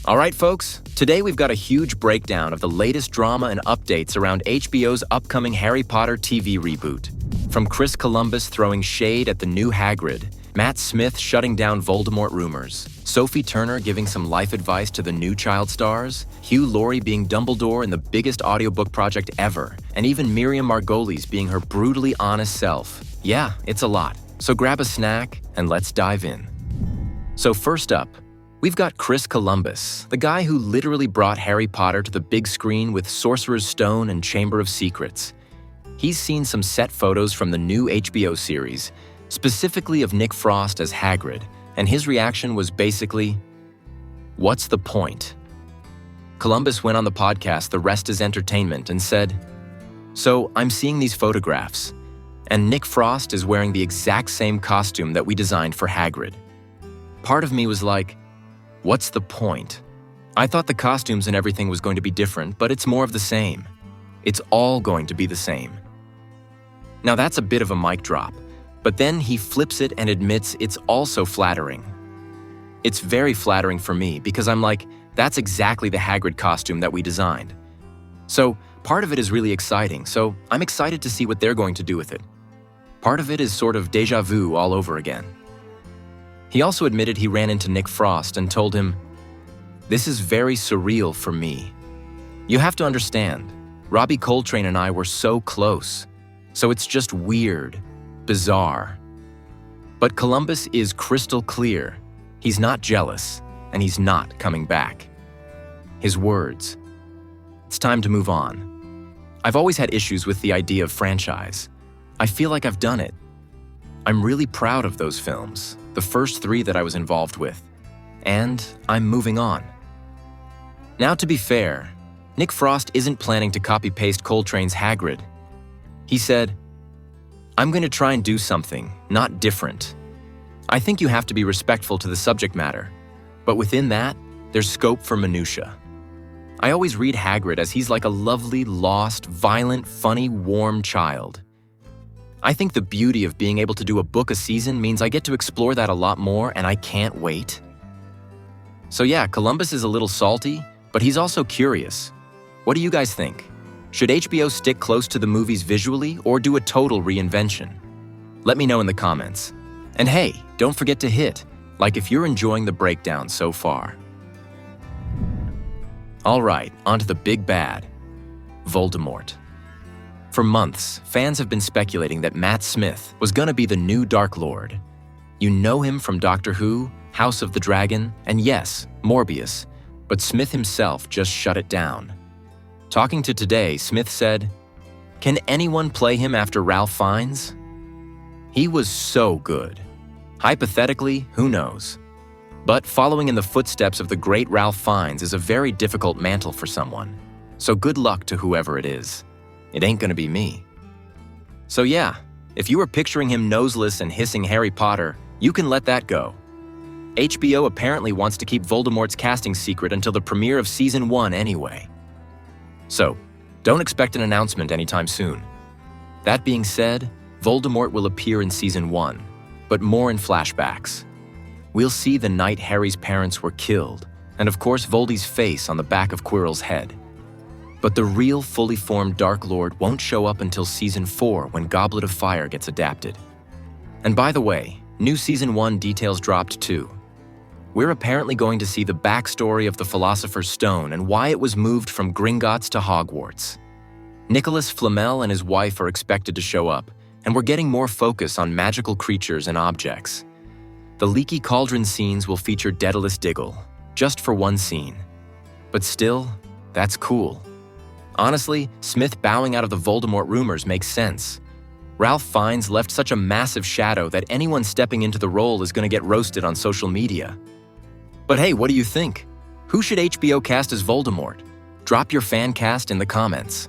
All right, folks, today we've got a huge breakdown of the latest drama and updates around HBO's upcoming Harry Potter TV reboot. From Chris Columbus throwing shade at the new Hagrid, Matt Smith shutting down Voldemort rumors, Sophie Turner giving some life advice to the new child stars, Hugh Laurie being Dumbledore in the biggest audiobook project ever, and even Miriam Margolyes being her brutally honest self. Yeah, it's a lot. So grab a snack and let's dive in. So first up, we've got Chris Columbus, the guy who literally brought Harry Potter to the big screen with Sorcerer's Stone and Chamber of Secrets. He's seen some set photos from the new HBO series, specifically of Nick Frost as Hagrid, and his reaction was basically, "What's the point?" Columbus went on the podcast The Rest is Entertainment and said, "So I'm seeing these photographs, and Nick Frost is wearing the exact same costume that we designed for Hagrid. Part of me was like, what's the point? I thought the costumes and everything was going to be different, but it's more of the same. It's all going to be the same." Now that's a bit of a mic drop, but then he flips it and admits it's also flattering. It's very flattering for me because I'm like, that's exactly the Hagrid costume that we designed. So part of it is really exciting, so I'm excited to see what they're going to do with it. Part of it is sort of déjà vu all over again. He also admitted he ran into Nick Frost and told him, "This is very surreal for me. You have to understand, Robbie Coltrane and I were so close, so it's just weird, bizarre." But Columbus is crystal clear. He's not jealous, and he's not coming back. His words, "It's time to move on. I've always had issues with the idea of franchise. I feel like I've done it. I'm really proud of those films, the first 3 that I was involved with, and I'm moving on." Now, to be fair, Nick Frost isn't planning to copy-paste Coltrane's Hagrid. He said, "I'm going to try and do something, not different. I think you have to be respectful to the subject matter, but within that, there's scope for minutia. I always read Hagrid as he's like a lovely, lost, violent, funny, warm child. I think the beauty of being able to do a book a season means I get to explore that a lot more, and I can't wait." So yeah, Columbus is a little salty, but he's also curious. What do you guys think? Should HBO stick close to the movies visually or do a total reinvention? Let me know in the comments. And hey, don't forget to hit like if you're enjoying the breakdown so far. All right, on to the big bad, Voldemort. For months, fans have been speculating that Matt Smith was gonna be the new Dark Lord. You know him from Doctor Who, House of the Dragon, and yes, Morbius, but Smith himself just shut it down. Talking to Today, Smith said, "Can anyone play him after Ralph Fiennes? He was so good. Hypothetically, who knows? But following in the footsteps of the great Ralph Fiennes is a very difficult mantle for someone. So good luck to whoever it is. It ain't gonna be me." So yeah, if you were picturing him noseless and hissing Harry Potter, you can let that go. HBO apparently wants to keep Voldemort's casting secret until the premiere of Season 1 anyway. So, don't expect an announcement anytime soon. That being said, Voldemort will appear in Season 1, but more in flashbacks. We'll see the night Harry's parents were killed, and of course Voldy's face on the back of Quirrell's head. But the real fully formed Dark Lord won't show up until Season 4 when Goblet of Fire gets adapted. And by the way, new Season 1 details dropped too. We're apparently going to see the backstory of the Philosopher's Stone and why it was moved from Gringotts to Hogwarts. Nicholas Flamel and his wife are expected to show up, and we're getting more focus on magical creatures and objects. The Leaky Cauldron scenes will feature Daedalus Diggle, just for one scene. But still, that's cool. Honestly, Smith bowing out of the Voldemort rumors makes sense. Ralph Fiennes left such a massive shadow that anyone stepping into the role is going to get roasted on social media. But hey, what do you think? Who should HBO cast as Voldemort? Drop your fan cast in the comments.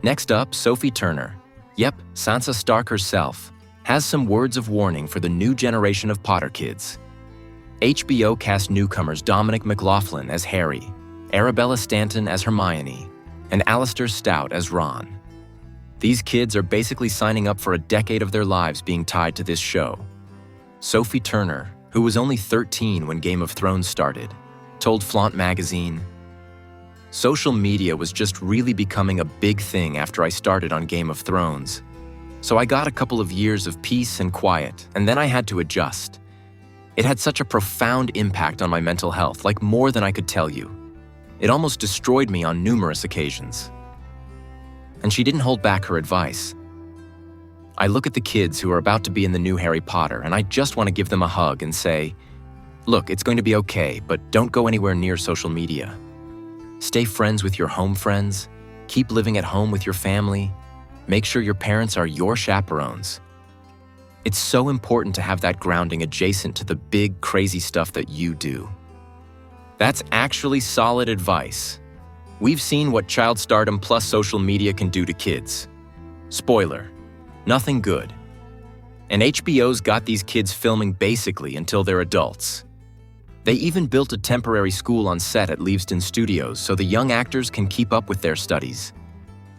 Next up, Sophie Turner. Yep, Sansa Stark herself has some words of warning for the new generation of Potter kids. HBO cast newcomers Dominic McLaughlin as Harry, Arabella Stanton as Hermione, and Alistair Stout as Ron. These kids are basically signing up for a decade of their lives being tied to this show. Sophie Turner, who was only 13 when Game of Thrones started, told Flaunt magazine, "Social media was just really becoming a big thing after I started on Game of Thrones. So I got a couple of years of peace and quiet, and then I had to adjust. It had such a profound impact on my mental health, like more than I could tell you. It almost destroyed me on numerous occasions." And she didn't hold back her advice. "I look at the kids who are about to be in the new Harry Potter, and I just want to give them a hug and say, look, it's going to be okay, but don't go anywhere near social media. Stay friends with your home friends, keep living at home with your family, make sure your parents are your chaperones. It's so important to have that grounding adjacent to the big, crazy stuff that you do." That's actually solid advice. We've seen what child stardom plus social media can do to kids. Spoiler, nothing good. And HBO's got these kids filming basically until they're adults. They even built a temporary school on set at Leavesden Studios so the young actors can keep up with their studies.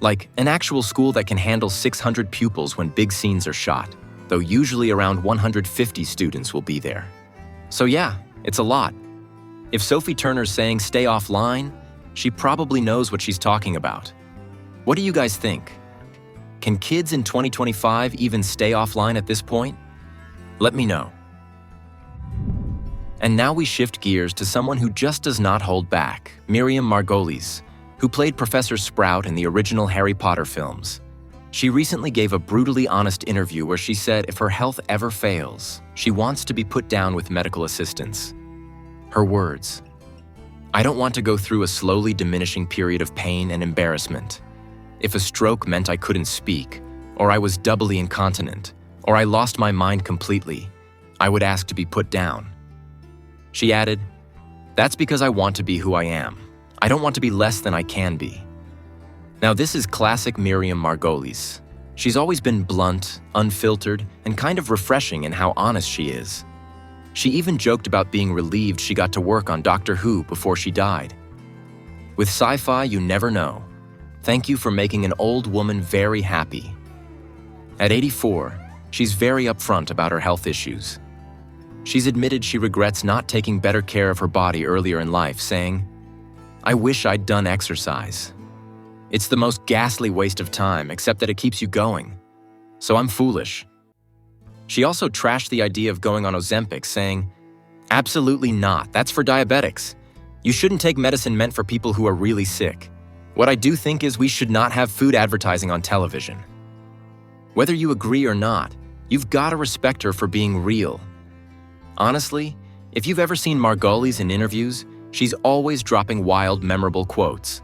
Like an actual school that can handle 600 pupils when big scenes are shot, though usually around 150 students will be there. So yeah, it's a lot. If Sophie Turner's saying stay offline, she probably knows what she's talking about. What do you guys think? Can kids in 2025 even stay offline at this point? Let me know. And now we shift gears to someone who just does not hold back, Miriam Margolyes, who played Professor Sprout in the original Harry Potter films. She recently gave a brutally honest interview where she said if her health ever fails, she wants to be put down with medical assistance. Her words, "I don't want to go through a slowly diminishing period of pain and embarrassment. If a stroke meant I couldn't speak, or I was doubly incontinent, or I lost my mind completely, I would ask to be put down." She added, "That's because I want to be who I am. I don't want to be less than I can be." Now this is classic Miriam Margolyes. She's always been blunt, unfiltered, and kind of refreshing in how honest she is. She even joked about being relieved she got to work on Doctor Who before she died. With sci-fi, you never know. Thank you for making an old woman very happy. At 84, she's very upfront about her health issues. She's admitted she regrets not taking better care of her body earlier in life, saying, "I wish I'd done exercise. It's the most ghastly waste of time, except that it keeps you going. So I'm foolish." She also trashed the idea of going on Ozempic, saying, "Absolutely not, that's for diabetics. You shouldn't take medicine meant for people who are really sick. What I do think is we should not have food advertising on television." Whether you agree or not, you've got to respect her for being real. Honestly, if you've ever seen Margolyes in interviews, she's always dropping wild, memorable quotes.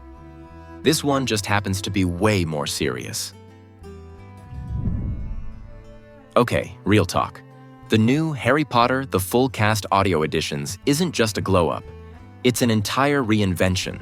This one just happens to be way more serious. Okay, real talk. The new Harry Potter, the full cast audio editions isn't just a glow-up. It's an entire reinvention,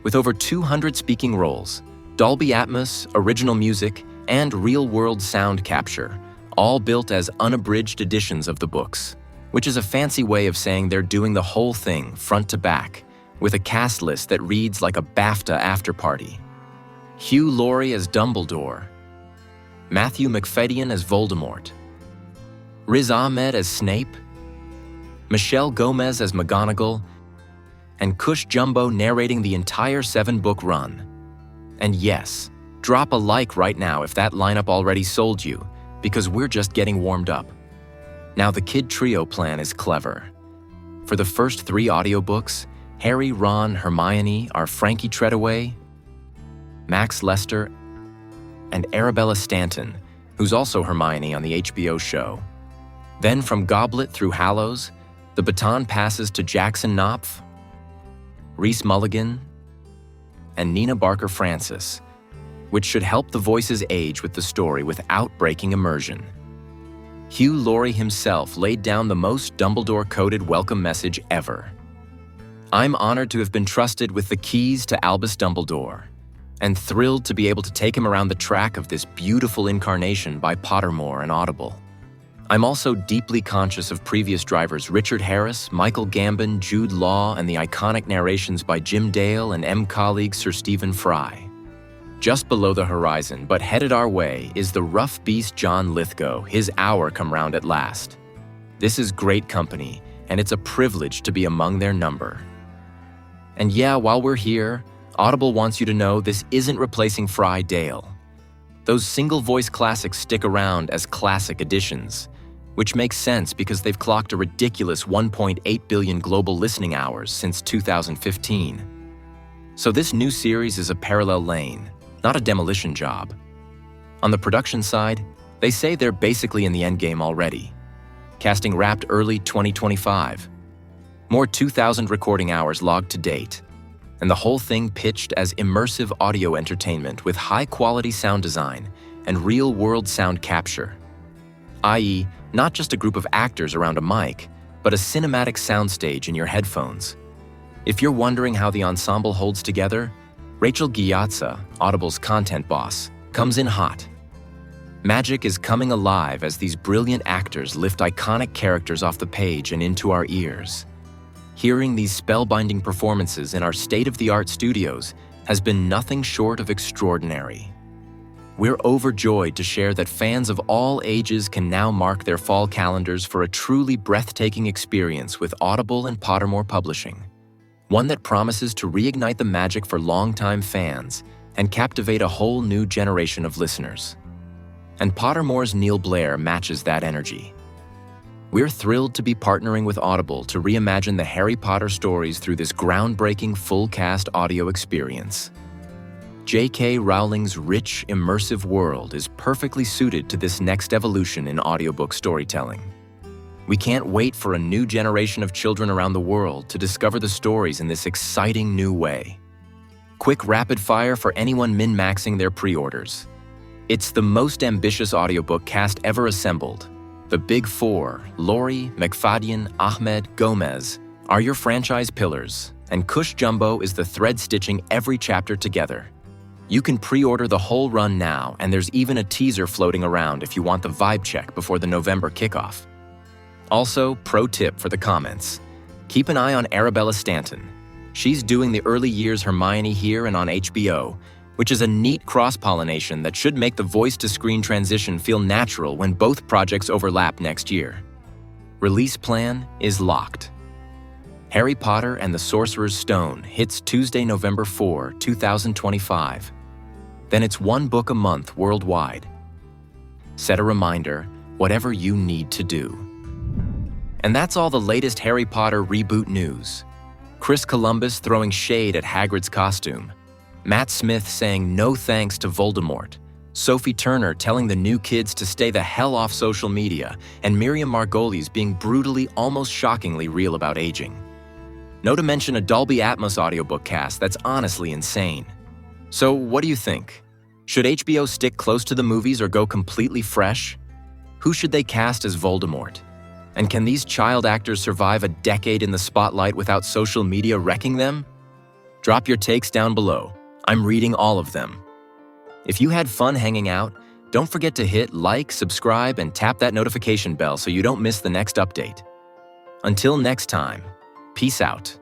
with over 200 speaking roles, Dolby Atmos, original music, and real-world sound capture, all built as unabridged editions of the books, which is a fancy way of saying they're doing the whole thing front to back, with a cast list that reads like a BAFTA after-party. Hugh Laurie as Dumbledore, Matthew Macfadyen as Voldemort, Riz Ahmed as Snape, Michelle Gomez as McGonagall, and Cush Jumbo narrating the entire 7-book run. And yes, drop a like right now if that lineup already sold you, because we're just getting warmed up. Now the Kid Trio plan is clever. For the first 3 audiobooks, Harry, Ron, Hermione are Frankie Treadaway, Max Lester, and Arabella Stanton, who's also Hermione on the HBO show. Then from Goblet through Hallows, the baton passes to Jackson Knopf, Reese Mulligan, and Nina Barker Francis, which should help the voices age with the story without breaking immersion. Hugh Laurie himself laid down the most Dumbledore-coded welcome message ever. "I'm honored to have been trusted with the keys to Albus Dumbledore, and thrilled to be able to take him around the track of this beautiful incarnation by Pottermore and Audible. I'm also deeply conscious of previous drivers Richard Harris, Michael Gambon, Jude Law, and the iconic narrations by Jim Dale and colleague Sir Stephen Fry. Just below the horizon, but headed our way, is the rough beast John Lithgow, his hour come round at last. This is great company, and it's a privilege to be among their number. And yeah, while we're here, Audible wants you to know this isn't replacing Fry Dale. Those single-voice classics stick around as classic editions, which makes sense because they've clocked a ridiculous 1.8 billion global listening hours since 2015. So this new series is a parallel lane, not a demolition job. On the production side, they say they're basically in the endgame already. Casting wrapped early 2025. More 2,000 recording hours logged to date, and the whole thing pitched as immersive audio entertainment with high-quality sound design and real-world sound capture, i.e., not just a group of actors around a mic, but a cinematic soundstage in your headphones. If you're wondering how the ensemble holds together, Rachel Gyatso, Audible's content boss, comes in hot. Magic is coming alive as these brilliant actors lift iconic characters off the page and into our ears. Hearing these spellbinding performances in our state-of-the-art studios has been nothing short of extraordinary. We're overjoyed to share that fans of all ages can now mark their fall calendars for a truly breathtaking experience with Audible and Pottermore Publishing. One that promises to reignite the magic for longtime fans and captivate a whole new generation of listeners. And Pottermore's Neil Blair matches that energy. We're thrilled to be partnering with Audible to reimagine the Harry Potter stories through this groundbreaking full-cast audio experience. J.K. Rowling's rich, immersive world is perfectly suited to this next evolution in audiobook storytelling. We can't wait for a new generation of children around the world to discover the stories in this exciting new way. Quick rapid fire for anyone min-maxing their pre-orders. It's the most ambitious audiobook cast ever assembled. The Big Four, Laurie, McFadyen, Ahmed, Gomez, are your franchise pillars, and Cush Jumbo is the thread stitching every chapter together. You can pre-order the whole run now, and there's even a teaser floating around if you want the vibe check before the November kickoff. Also, pro tip for the comments. Keep an eye on Arabella Stanton. She's doing the early years Hermione here and on HBO, which is a neat cross-pollination that should make the voice-to-screen transition feel natural when both projects overlap next year. Release plan is locked. Harry Potter and the Sorcerer's Stone hits Tuesday, November 4, 2025. Then it's one book a month worldwide. Set a reminder, whatever you need to do. And that's all the latest Harry Potter reboot news. Chris Columbus throwing shade at Hagrid's costume. Matt Smith saying no thanks to Voldemort, Sophie Turner telling the new kids to stay the hell off social media, and Miriam Margolyes being brutally, almost shockingly real about aging. No to mention a Dolby Atmos audiobook cast that's honestly insane. So what do you think? Should HBO stick close to the movies or go completely fresh? Who should they cast as Voldemort? And can these child actors survive a decade in the spotlight without social media wrecking them? Drop your takes down below. I'm reading all of them. If you had fun hanging out, don't forget to hit like, subscribe, and tap that notification bell so you don't miss the next update. Until next time, peace out.